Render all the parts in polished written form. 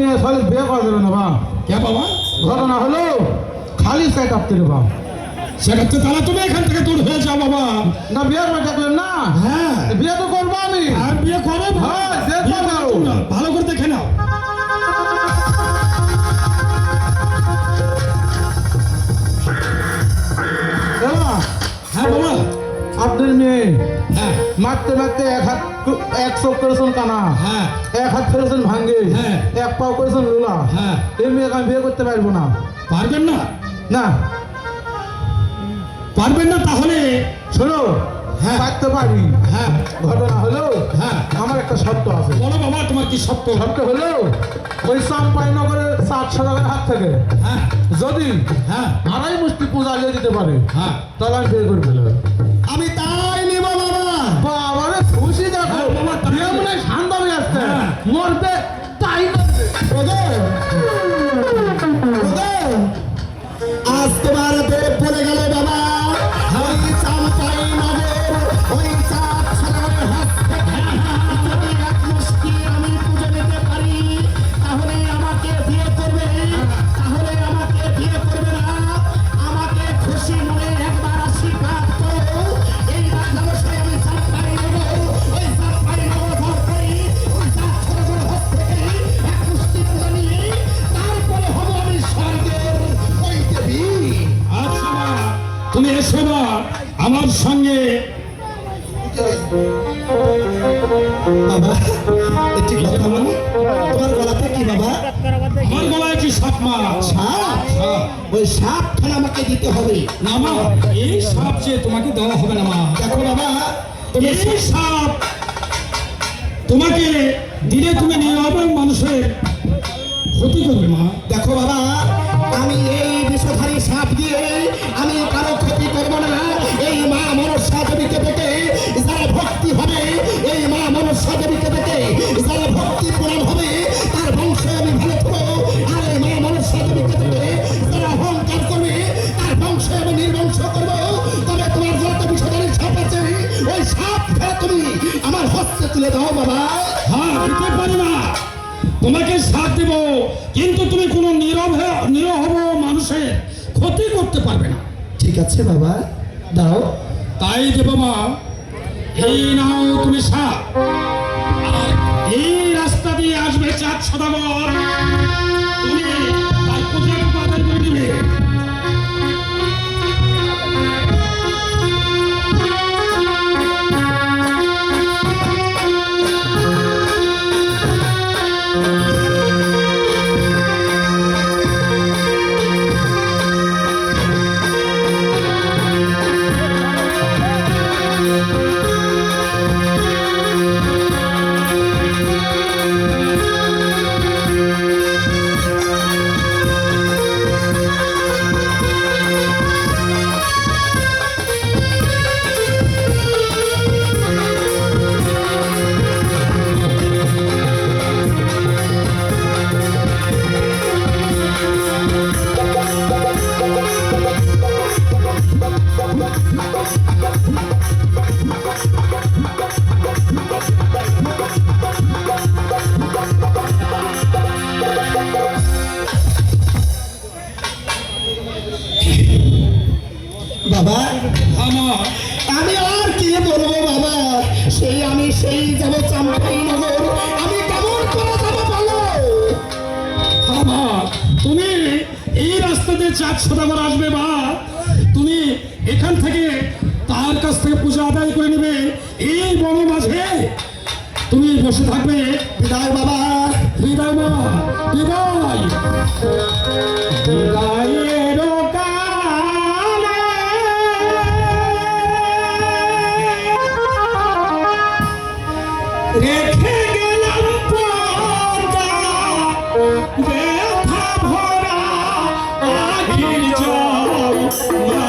মেয়ে ফলে বিয়ে করা যাবে না বা কে বাবা? ঘটনা হলো খালি সেট আপতে রে বা সেটা তো তাহলে তুমি এখান থেকে দূর হয়ে যাও বাবা। না বিয়ে করে দেখলেন না? হ্যাঁ বিয়ে তো করবো আমি। আর বিয়ে করো? হ্যাঁ, বিয়ে বিয়ে করো করবো। তোমরা। ভালো করে দেখে নাও। এলা, হ্যাঁ বাবা। আপনার মেয়ে হ্যাঁ মারতে মারতে এক চোখ করেছেন কানা, হ্যাঁ এক হাত ফেলেছেন ভাঙ্গে, হ্যাঁ। এক পাও করেছেন লোলা। হ্যাঁ। এই মেয়েকে আমি বিয়ে করতে পারবো না। পারবেন না? না পারবেন না তাহলে? শোনো, হ্যাঁ। পারতে পারি। হ্যাঁ ঘটনা হলো হ্যাঁ। আমার একটা শর্ত আছে। বলো বাবা, তোমার কি সত্য? শর্ত হলো ওই চাম্পাইনগরের 400 টাকার হাত থেকে হ্যাঁ যদি হ্যাঁ 2.5 মুষ্টি পূজা দিয়ে দিতে পারে হ্যাঁ। তাহলে আমি বিয়ে করে ফেলবো। আমি তাই নেব বাবা। বাবারে খুশি দেখো, হ্যাঁ, বাবা, তাই। বিয়ে মনে হয় শান্তামি আসছে, হ্যাঁ। মরবে তাই করবে। আজ তোমার দেব বলে গেল বাবা, ওই চাম্পাই নগর, ওই চাঁদ সাগরের হাত থেকে যদি এক মুষ্টি আমি পুজো নিতে পারি তাহলে আমাকে বিয়ে করবে, তাহলে আমাকে বিয়ে করবে না। আমাকে খুশি মনে একবার আশীর্বাদ করো। এই রাজবর্ষে আমি চাম্পাই নগর, ওই চাম্পাই নগর ধর করি, ওই চাঁদ সাগরের হাত থেকে এক মুষ্টি পুজো নিয়ে তারপরে হবো আমি স্বর্গের ওই দেবী। আচ্ছা মা, তুমি এসো না আমার সঙ্গে। বাবা একটি কথা বলি, তোমার গলাতে কি বাবা? আমার গলায় কি সাপ মা? সাপ? ওই সাপ খানা আমাকে দিতে হবে না মা। এই সাপ যে তোমাকে দেওয়া হবে না মা। দেখো বাবা, তুমি এই সাপ তোমাকে দিলে তুমি নিরাপদ মানুষের ক্ষতি করবে মা। দেখো বাবা, আমি এই বিষধারী সাপ দিয়ে আমি কারো ক্ষতি করব না। এই মা মনসা দেবীকে দেখে যারা ভক্তি হবে, এই মা মনসা দেবীকে দেখে যারা ভক্তি পূরণ হবে তার বংশে আমি ভালো থাকবো। আর এই মা মনসা দেবীকে দেখে যারা অহংকার করবে তার বংশে আমি নির্বংশ করবো। তবে তোমার যত বিষধারী সাপ আছে ওই সাপ তুমি আমার হস্তে তুলে দাও বাবা। হ্যাঁ দিতে পারি না, তোমাকে সাথ দেব, কিন্তু তুমি কোনো নিরহ মানুষের ক্ষতি করতে পারবে না। ঠিক আছে বাবা, দাও। তাই দেব মা। এই নাও তুমি সাপ, আর এই রাস্তা দিয়ে আসবে চাঁদ সদাগর, তুমি তার পূজা উপাদান করে দিবে। বাবা আমি আর কি বলবো বাবা, সেই যাবো চাম্পাই নগর, আমি কেমন করে যাবো বলো? তুমি এই রাস্তা দিয়ে চাঁদ সদাগর আসবে বা তুমি এখান থেকে তার কাছ থেকে পূজা আদায় করে নেবে। এই বন মাঝে তুমি বসে থাকবে। বিদায় বাবা, বিদায় মা, বিদায়। বিদায়ের কালে রেখে গেলাম পর্দা, ব্যথা ভরা আখির জল না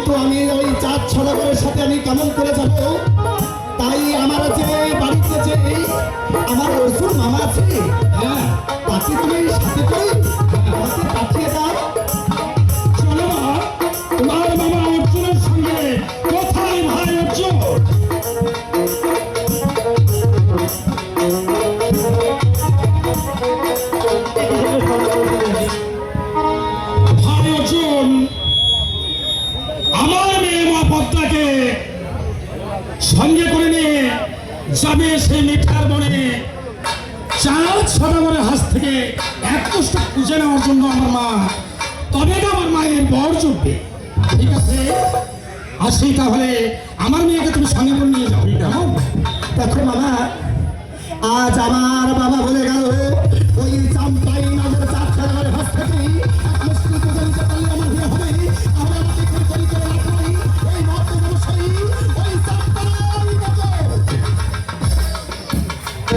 কিন্তু আমি ওই চাঁদ সদাগরের সাথে আমি কেমন করে যাব? তাই আমার যে বাড়িতে যে আমার অর্জুন মামা আছে, হ্যাঁ তাকে তুমি সাথে করে আমাকে পাঠিয়ে দাও। চলো মা, তোমার মামা অর্জুনের সঙ্গে কোথায় ভাই অর্জুন? ভাই অর্জুন আমার মেয়ে মা পদ্মাকে সঙ্গে করে নিয়ে যাবে সেই মিঠার বনে চাঁদ সদাগরের হাত থেকে এক কষ্ট খুঁজে নেওয়ার জন্য আমার মা, তবে তো আমার মায়ের বর জুটবে। ঠিক আছে, আসি তাহলে আমার মেয়েকে তুমি সঙ্গে করে নিয়ে যাও। কেমন? দেখো মামা, আজ আমার বাবা বলে গেল